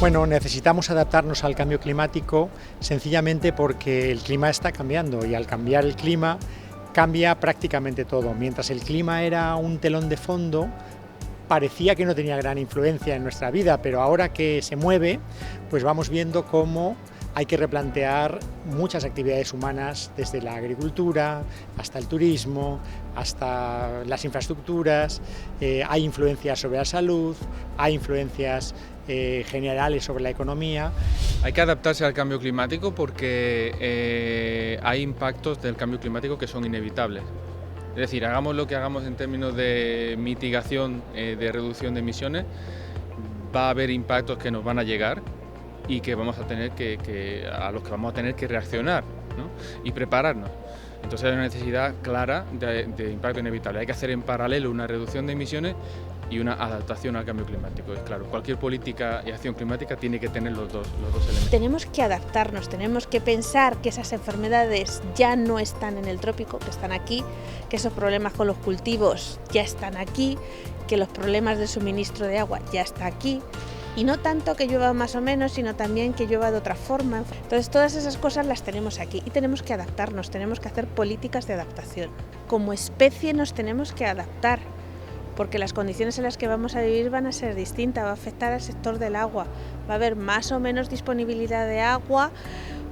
Bueno, necesitamos adaptarnos al cambio climático sencillamente porque el clima está cambiando y al cambiar el clima cambia prácticamente todo. Mientras el clima era un telón de fondo, parecía que no tenía gran influencia en nuestra vida, pero ahora que se mueve, pues vamos viendo cómo hay que replantear muchas actividades humanas, desde la agricultura hasta el turismo, hasta las infraestructuras. Hay influencias sobre la salud, hay influencias generales sobre la economía. Hay que adaptarse al cambio climático porque hay impactos del cambio climático que son inevitables. Es decir, hagamos lo que hagamos en términos de mitigación, de reducción de emisiones, va a haber impactos que nos van a llegar y que vamos a tener a los que vamos a tener que reaccionar, ¿no? Y prepararnos. Entonces hay una necesidad clara de impacto inevitable. Hay que hacer en paralelo una reducción de emisiones y una adaptación al cambio climático. Es claro, cualquier política y acción climática tiene que tener los dos elementos. Tenemos que adaptarnos, tenemos que pensar que esas enfermedades ya no están en el trópico, que están aquí, que esos problemas con los cultivos ya están aquí, que los problemas de suministro de agua ya está aquí. Y no tanto que llueva más o menos, sino también que llueva de otra forma. Entonces todas esas cosas las tenemos aquí y tenemos que adaptarnos, tenemos que hacer políticas de adaptación. Como especie nos tenemos que adaptar, porque las condiciones en las que vamos a vivir van a ser distintas, va a afectar al sector del agua, va a haber más o menos disponibilidad de agua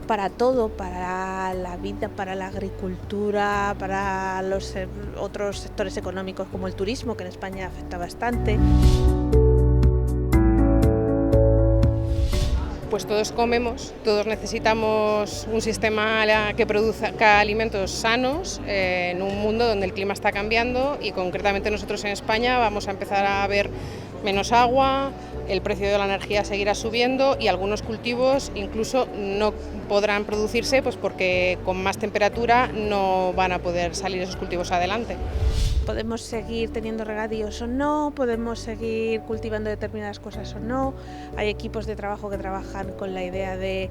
para todo, para la vida, para la agricultura, para los otros sectores económicos como el turismo, que en España afecta bastante. Pues todos comemos, todos necesitamos un sistema que produzca alimentos sanos en un mundo donde el clima está cambiando y concretamente nosotros en España vamos a empezar a ver menos agua, el precio de la energía seguirá subiendo y algunos cultivos incluso no podrán producirse pues porque con más temperatura no van a poder salir esos cultivos adelante. Podemos seguir teniendo regadíos o no, podemos seguir cultivando determinadas cosas o no. Hay equipos de trabajo que trabajan con la idea de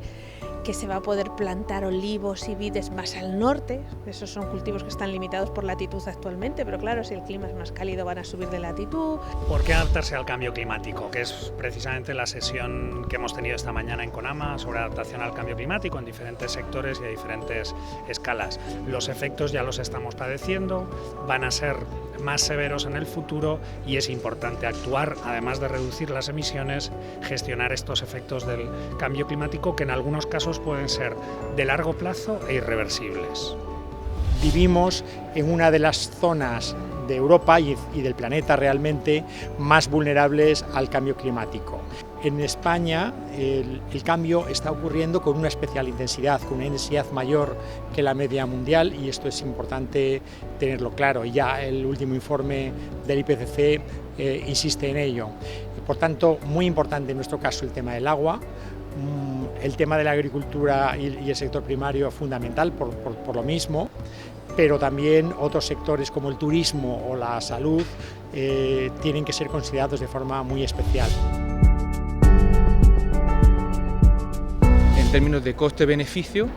que se va a poder plantar olivos y vides más al norte. Esos son cultivos que están limitados por latitud actualmente, pero claro, si el clima es más cálido van a subir de latitud. ¿Por qué adaptarse al cambio climático? Que es precisamente la sesión que hemos tenido esta mañana en CONAMA sobre adaptación al cambio climático en diferentes sectores y a diferentes escalas. Los efectos ya los estamos padeciendo, van a ser más severos en el futuro y es importante actuar, además de reducir las emisiones, gestionar estos efectos del cambio climático que en algunos casos pueden ser de largo plazo e irreversibles. Vivimos en una de las zonas de Europa y del planeta realmente más vulnerables al cambio climático. En España el cambio está ocurriendo con una especial intensidad, con una intensidad mayor que la media mundial y esto es importante tenerlo claro. Ya el último informe del IPCC insiste en ello. Por tanto, muy importante en nuestro caso el tema del agua. El tema de la agricultura y el sector primario fundamental por lo mismo, pero también otros sectores como el turismo o la salud tienen que ser considerados de forma muy especial. En términos de coste-beneficio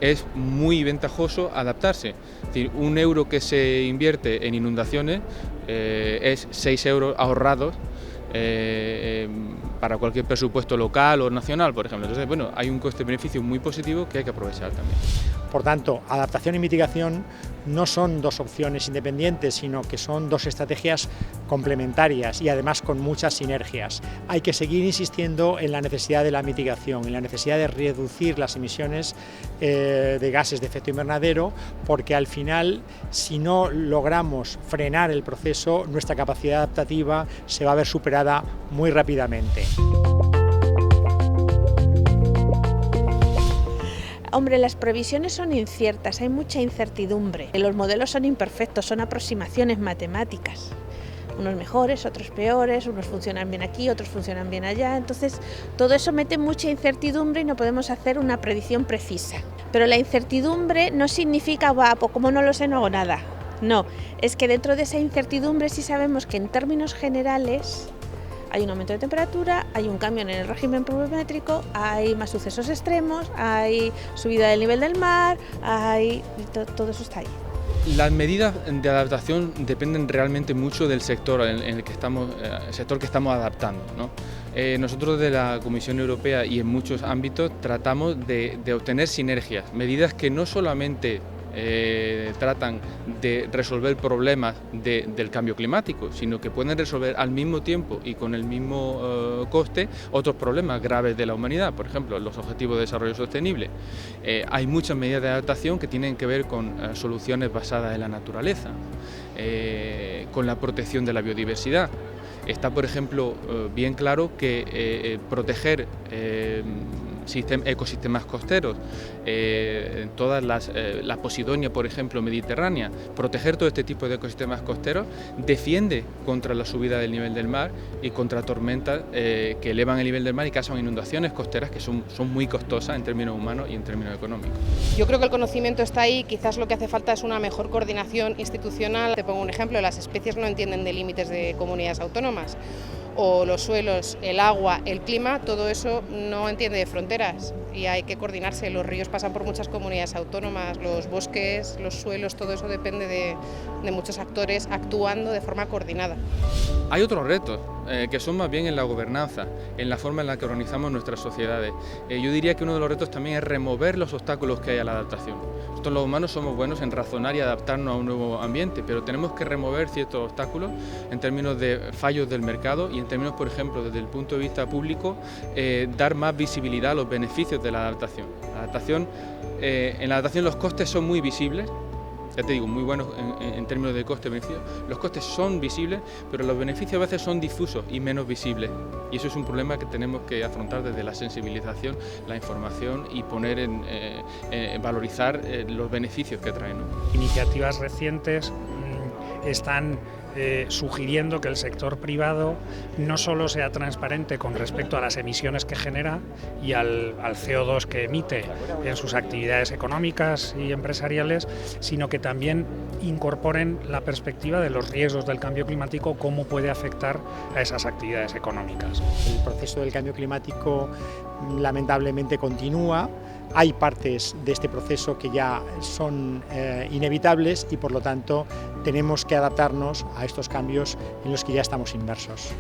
es muy ventajoso adaptarse. Es decir, un euro que se invierte en inundaciones es 6 euros ahorrados para cualquier presupuesto local o nacional, por ejemplo. Entonces, bueno, hay un coste-beneficio muy positivo que hay que aprovechar también. Por tanto, adaptación y mitigación no son dos opciones independientes, sino que son dos estrategias complementarias y además con muchas sinergias. Hay que seguir insistiendo en la necesidad de la mitigación, en la necesidad de reducir las emisiones de gases de efecto invernadero, porque al final, si no logramos frenar el proceso, nuestra capacidad adaptativa se va a ver superada muy rápidamente. Hombre, las previsiones son inciertas, hay mucha incertidumbre. Los modelos son imperfectos, son aproximaciones matemáticas. Unos mejores, otros peores, unos funcionan bien aquí, otros funcionan bien allá. Entonces, todo eso mete mucha incertidumbre y no podemos hacer una predicción precisa. Pero la incertidumbre no significa, pues como no lo sé, no hago nada. No, es que dentro de esa incertidumbre sí sabemos que en términos generales hay un aumento de temperatura, hay un cambio en el régimen pluviométrico, hay más sucesos extremos, hay subida del nivel del mar, todo eso está ahí. Las medidas de adaptación dependen realmente mucho del sector en el que estamos, el sector que estamos adaptando, ¿no? Nosotros de la Comisión Europea y en muchos ámbitos tratamos de obtener sinergias, medidas que no solamente tratan de resolver problemas del cambio climático, sino que pueden resolver al mismo tiempo y con el mismo coste otros problemas graves de la humanidad, por ejemplo, los Objetivos de Desarrollo Sostenible. Hay muchas medidas de adaptación que tienen que ver con soluciones basadas en la naturaleza, con la protección de la biodiversidad. Está, por ejemplo, bien claro que proteger ecosistemas costeros, todas la Posidonia, por ejemplo, mediterránea, proteger todo este tipo de ecosistemas costeros defiende contra la subida del nivel del mar y contra tormentas que elevan el nivel del mar y causan inundaciones costeras que son muy costosas en términos humanos y en términos económicos. Yo creo que el conocimiento está ahí, quizás lo que hace falta es una mejor coordinación institucional. Te pongo un ejemplo, las especies no entienden de límites de comunidades autónomas, o los suelos, el agua, el clima, todo eso no entiende de fronteras y hay que coordinarse. Los ríos pasan por muchas comunidades autónomas, los bosques, los suelos, todo eso depende de muchos actores actuando de forma coordinada. Hay otros retos que son más bien en la gobernanza, en la forma en la que organizamos nuestras sociedades. Yo diría que uno de los retos también es remover los obstáculos que hay a la adaptación. Nosotros los humanos somos buenos en razonar y adaptarnos a un nuevo ambiente, pero tenemos que remover ciertos obstáculos en términos de fallos del mercado y en términos, por ejemplo, desde el punto de vista público, dar más visibilidad a los beneficios de la adaptación. En la adaptación los costes son muy visibles. Ya te digo, muy buenos en términos de coste-beneficio. Los costes son visibles, pero los beneficios a veces son difusos y menos visibles. Y eso es un problema que tenemos que afrontar desde la sensibilización, la información y poner valorizar los beneficios que traen, ¿no? Iniciativas recientes están sugiriendo que el sector privado no solo sea transparente con respecto a las emisiones que genera y al CO2 que emite en sus actividades económicas y empresariales, sino que también incorporen la perspectiva de los riesgos del cambio climático, cómo puede afectar a esas actividades económicas. El proceso del cambio climático lamentablemente continúa. Hay partes de este proceso que ya son inevitables y por lo tanto tenemos que adaptarnos a estos cambios en los que ya estamos inmersos.